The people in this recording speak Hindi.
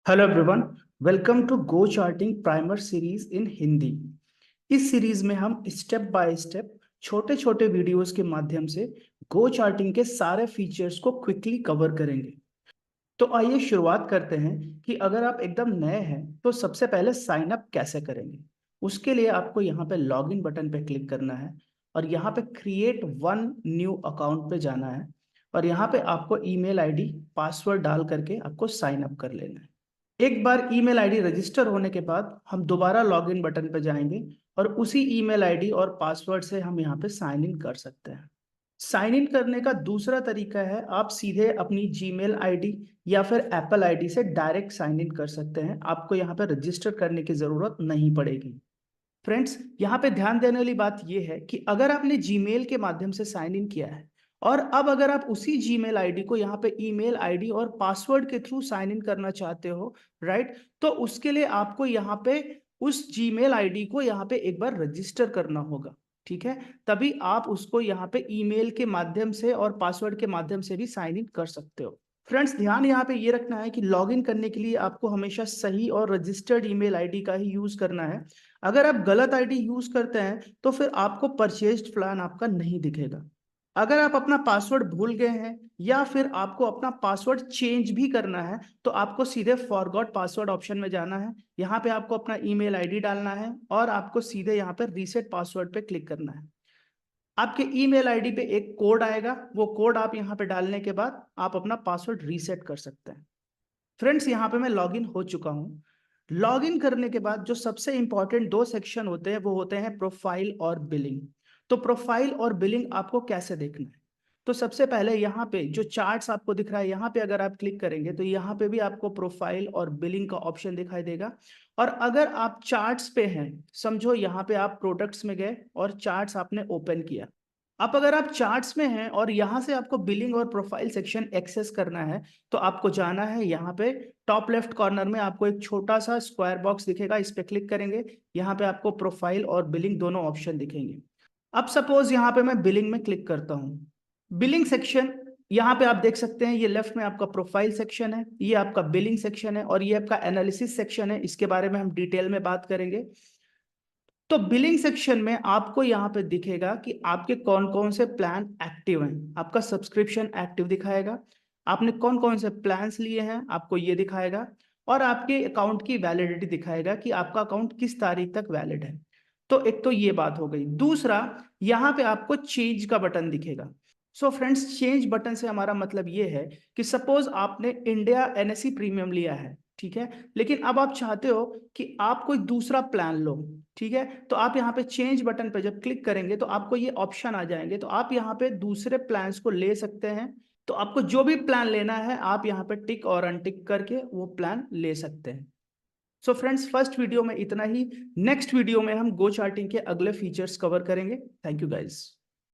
Hello everyone, welcome to go charting primer series in Hindi. इस सीरीज में हम स्टेप बाय स्टेप छोटे छोटे वीडियोस के माध्यम से गो चार्टिंग के सारे फीचर्स को क्विकली कवर करेंगे। तो आइए शुरुआत करते हैं कि अगर आप एकदम नए हैं तो सबसे पहले साइन अप कैसे करेंगे। उसके लिए आपको यहाँ पे लॉगिन बटन पे क्लिक करना है और यहाँ पे क्रिएट वन न्यू अकाउंट पे जाना है और यहाँ पे आपको ईमेल आईडी पासवर्ड डाल करके आपको साइन अप कर लेना है। एक बार ईमेल आईडी रजिस्टर होने के बाद हम दोबारा लॉगिन बटन पर जाएंगे और उसी ईमेल आईडी और पासवर्ड से हम यहाँ पे साइन इन कर सकते हैं। साइन इन करने का दूसरा तरीका है, आप सीधे अपनी जीमेल आईडी या फिर एप्पल आईडी से डायरेक्ट साइन इन कर सकते हैं। आपको यहाँ पे रजिस्टर करने की जरूरत नहीं पड़ेगी। फ्रेंड्स, यहाँ पे ध्यान देने वाली बात यह है कि अगर आपने जीमेल के माध्यम से साइन इन किया है और अब अगर आप उसी जीमेल आईडी को यहाँ पे ईमेल आईडी और पासवर्ड के थ्रू साइन इन करना चाहते हो, राइट, तो उसके लिए आपको यहाँ पे उस जीमेल आईडी को यहाँ पे एक बार रजिस्टर करना होगा। ठीक है, तभी आप उसको यहाँ पे ईमेल के माध्यम से और पासवर्ड के माध्यम से भी साइन इन कर सकते हो। फ्रेंड्स, ध्यान यहाँ पे ये रखना है कि लॉगिन करने के लिए आपको हमेशा सही और रजिस्टर्ड ईमेल आईडी का ही यूज करना है। अगर आप गलत आईडी यूज करते हैं तो फिर आपको परचेज्ड प्लान आपका नहीं दिखेगा। अगर आप अपना पासवर्ड भूल गए हैं या फिर आपको अपना पासवर्ड चेंज भी करना है तो आपको सीधे फॉरगॉट पासवर्ड ऑप्शन में जाना है। यहाँ पे आपको अपना ईमेल आईडी डालना है और आपको सीधे यहाँ पे रीसेट पासवर्ड पे क्लिक करना है। आपके ईमेल आईडी पे एक कोड आएगा, वो कोड आप यहाँ पे डालने के बाद आप अपना पासवर्ड रीसेट कर सकते हैं। फ्रेंड्स, यहाँ पे मैं लॉगिन हो चुका हूँ। लॉगिन करने के बाद जो सबसे इंपॉर्टेंट दो सेक्शन होते हैं वो होते हैं प्रोफाइल और बिलिंग। तो प्रोफाइल और बिलिंग आपको कैसे देखना है? तो सबसे पहले यहाँ पे जो चार्ट्स आपको दिख रहा है, यहाँ पे अगर आप क्लिक करेंगे तो यहाँ पे भी आपको प्रोफाइल और बिलिंग का ऑप्शन दिखाई देगा। और अगर आप चार्ट्स पे हैं, समझो यहाँ पे आप प्रोडक्ट्स में गए और चार्ट्स आपने ओपन किया। अब अगर आप चार्ट्स में हैं और यहाँ से आपको बिलिंग और प्रोफाइल सेक्शन एक्सेस करना है तो आपको जाना है यहाँ पे टॉप लेफ्ट कॉर्नर में आपको एक छोटा सा स्क्वायर बॉक्स दिखेगा, इस पे क्लिक करेंगे। यहाँ पे आपको प्रोफाइल और बिलिंग दोनों ऑप्शन दिखेंगे। अब सपोज यहाँ पे मैं बिलिंग में क्लिक करता हूँ। बिलिंग सेक्शन यहाँ पे आप देख सकते हैं, ये लेफ्ट में आपका प्रोफाइल सेक्शन है, ये आपका बिलिंग सेक्शन है और ये आपका एनालिसिस सेक्शन है। इसके बारे में हम डिटेल में बात करेंगे। तो बिलिंग सेक्शन में आपको यहाँ पे दिखेगा कि आपके कौन कौन से प्लान एक्टिव हैं। आपका सब्सक्रिप्शन एक्टिव दिखाएगा, आपने कौन कौन से प्लान्स लिए हैं आपको ये दिखाएगा, और आपके अकाउंट की वैलिडिटी दिखाएगा कि आपका अकाउंट किस तारीख तक वैलिड है। तो एक तो ये बात हो गई। दूसरा, यहाँ पे आपको चेंज का बटन दिखेगा। सो फ्रेंड्स, चेंज बटन से हमारा मतलब ये है कि सपोज आपने इंडिया एनएससी प्रीमियम लिया है, ठीक है, लेकिन अब आप चाहते हो कि आप कोई दूसरा प्लान लो। ठीक है, तो आप यहाँ पे चेंज बटन पे जब क्लिक करेंगे तो आपको ये ऑप्शन आ जाएंगे, तो आप यहाँ पे दूसरे प्लान्स को ले सकते हैं। तो आपको जो भी प्लान लेना है आप यहाँ पे टिक और अनटिक करके वो प्लान ले सकते हैं। सो फ्रेंड्स, फर्स्ट वीडियो में इतना ही। नेक्स्ट वीडियो में हम गो चार्टिंग के अगले फीचर्स कवर करेंगे। Thank you guys.